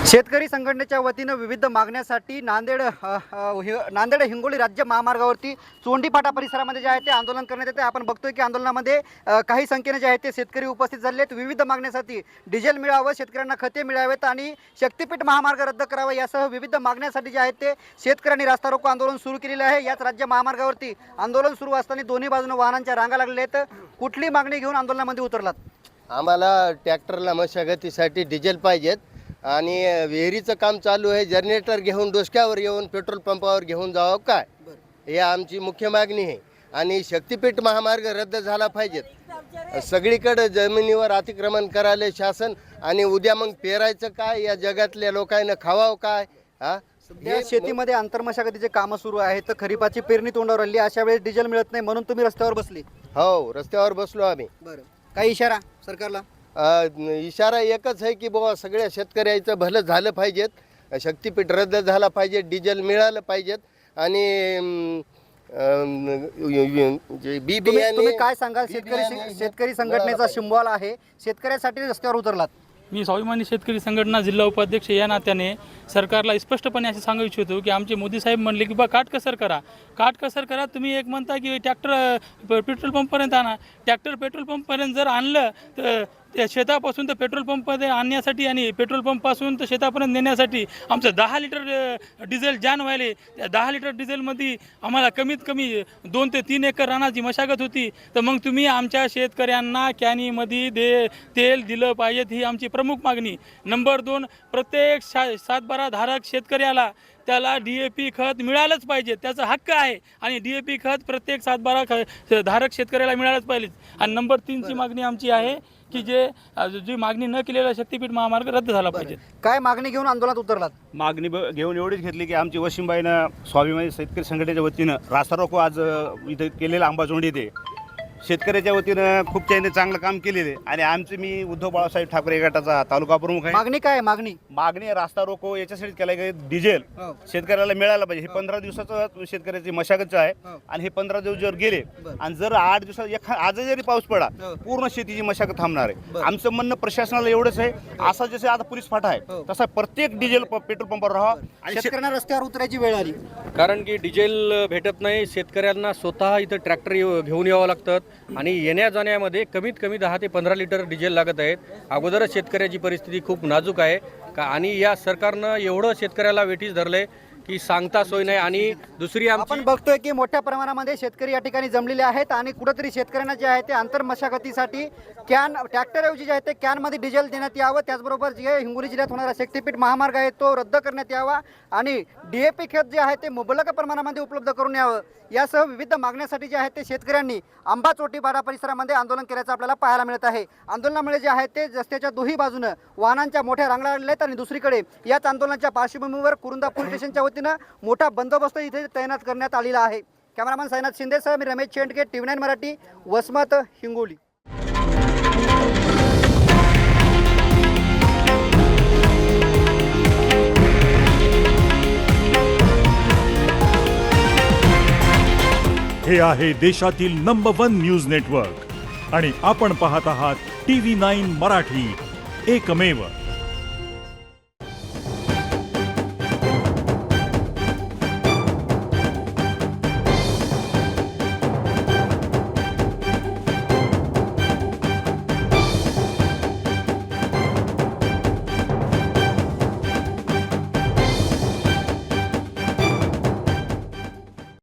शेतकरी संघटनेच्या वतीनं विविध मागण्यासाठी नांदेड हिंगोली राज्य महामार्गावरती चोंडीपाटा परिसरामध्ये जे आहे ते आंदोलन करण्यात येते। आपण बघतोय की आंदोलनामध्ये काही संख्येने जे आहे ते शेतकरी उपस्थित झाले आहेत। विविध मागण्यासाठी डिझेल मिळावं, शेतकऱ्यांना खते मिळावेत आणि शक्तीपीठ महामार्ग रद्द करावा यासह विविध मागण्यासाठी जे आहेत ते शेतकऱ्यांनी रास्ता रोको आंदोलन सुरू केलेले आहे। याच राज्य महामार्गावरती आंदोलन सुरू असताना दोन्ही बाजूने वाहनांच्या रांगा लागलेल्या आहेत। कुठली मागणी घेऊन आंदोलनामध्ये उतरलात? आम्हाला ट्रॅक्टरला मशागतीसाठी डिझेल पाहिजेत आणि विहिरीचं काम चालू आहे। जनरेटर घेऊन डोसक्यावर येऊन पेट्रोल पंपावर घेऊन जावं काय, हे आमची मुख्य मागणी आहे। आणि शक्तीपीठ महामार्ग रद्द झाला पाहिजेत। सगळीकडे जमिनीवर अतिक्रमण करायले शासन आणि उद्या मग पेरायचं काय, या जगातल्या लोकांना खावावं काय? सध्या शेतीमध्ये आंतरमशागतीचे कामं सुरू आहेत, तर खरीपाची पेरणी तोंडावर आली, अशा वेळेस डिझेल मिळत नाही म्हणून तुम्ही रस्त्यावर बसले? हो, रस्त्यावर बसलो आम्ही। बरं, काही इशारा सरकारला? इशारा एकच आहे की बाबा सगळ्या शेतकऱ्याचं भलं झालं पाहिजेत, शक्तीपीठ रद्द झाला पाहिजे, डिझेल मिळालं पाहिजेत आणि तुम्ही काय सांगाल? शेतकरी संघटनेचा शिंबॉल आहे, शेतकऱ्यासाठी रस्त्यावर उतरलात? मी स्वाभिमानी शेतकरी संघटना जिल्हा उपाध्यक्ष या नात्याने सरकारला स्पष्टपणे असे सांगू इच्छितो की आमचे मोदी साहेब म्हणले की बा काटकसर करा। तुम्ही एक म्हणता की ट्रॅक्टर पेट्रोल पंपपर्यंत आणा, ट्रॅक्टर पेट्रोल पंपपर्यंत जर आणलं तर त्या शेतापासून तर पेट्रोल पंपमध्ये आणण्यासाठी आणि पेट्रोल पंपपासून तर शेतापर्यंत नेण्यासाठी आमचं 10 लिटर डिझेल जान व्हायले। त्या 10 लिटर डिझेलमध्ये आम्हाला कमीत कमी 2 ते 3 एकर रानाची मशागत होती। तर मग तुम्ही आमच्या शेतकऱ्यांना कॅनीमध्ये तेल दिलं पाहिजेत, ही आमची प्रमुख मागणी। नंबर 2, प्रत्येक 7-12 धारक शेतकऱ्याला त्याला DAP खत मिळालंच पाहिजे, त्याचा हक्क आहे आणि DAP खत प्रत्येक 7-12 धारक शेतकऱ्याला मिळालंच पाहिजे। आणि नंबर 3ची मागणी आमची आहे की जी मागणी न केलेला शक्तीपीठ महामार्ग रद्द झाला पाहिजे। काय मागणी घेऊन आंदोलनात उतरलात? मागणी घेऊन एवढीच घेतली की आमची वशिमबाईनं स्वाभिमानी शेतकरी संघटनेच्या वतीनं रास्ता रोको आज इथं केलेलं अंबाजोंडी येथे शेतकऱ्याच्या वतीनं खूप त्याने चांगलं काम केलेले आणि आमचे मी उद्धव बाळासाहेब ठाकरे गटाचा तालुका प्रमुख आहे। मागणी काय? मागणी रास्ता रोको याच्यासाठी केला की डिझेल शेतकऱ्याला मिळायला पाहिजे। हे 15 दिवसाचं शेतकऱ्याची मशागत आहे आणि हे 15 दिवस जर गेले आणि जर 8 दिवसात आज जरी पाऊस पडला पूर्ण शेतीची मशागत थांबणार आहे। आमचं म्हणणं प्रशासनाला एवढंच आहे, असा जसे आता पोलीस फाटा आहे तसा प्रत्येक डिझेल पेट्रोल पंपावर राहा आणि शेतकऱ्यांना रस्त्यावर उतरायची वेळ आली। कारण की डिझेल भेटत नाही, शेतकऱ्यांना स्वतः इथं ट्रॅक्टर घेऊन यावं लागतं आणि येण्या जाण्यामध्ये कमीत कमी 10 ते 15 लिटर डिझेल लागत आहेत। अगोदरच शेतकऱ्याची परिस्थिती खूप नाजूक आहे आणि या सरकारनं एवढं शेतकऱ्याला वेठीस धरले की सांगता सोय नाही। आणि दुसरी आपण बघतोय की मोठ्या प्रमाणामध्ये शेतकरी या ठिकाणी जमलेले आहेत आणि कुठेतरी शेतकऱ्यांना जे आहे ते आंतरमशागतीसाठी ट्रॅक्टरऐवजी जे आहे ते कॅनमध्ये डिझेल देण्यात यावं, त्याचबरोबर जे हिंगोली जिल्ह्यात होणारा शक्तीपीठ महामार्ग आहे तो रद्द करण्यात यावा आणि DAP खत जे आहे ते मुबलक प्रमाणामध्ये उपलब्ध करून यावं, यासह विविध मागण्यासाठी जे आहे ते शेतकऱ्यांनी आंबा चोंडीपाटा परिसरामध्ये आंदोलन केल्याचं आपल्याला पाहायला मिळत आहे। आंदोलनामुळे जे आहे ते रस्त्याच्या दोन्ही बाजूनं वाहनांच्या मोठ्या रांगा लागलेल्या आहेत आणि दुसरीकडे याच आंदोलनाच्या पार्श्वभूमीवर कुरुंदा पोलीस स्टेशनच्या वतीनं मोठा बंदोबस्त इथे तैनात करण्यात आलेला आहे। कॅमेरामॅन साईनाथ शिंदेसह मी रमेश चेंडके, TV9 मराठी, वसमत, हिंगोली। हे आहे देशातील नंबर 1 न्यूज नेटवर्क आणि आपण पाहत आहात TV9 मराठी, एकमेव।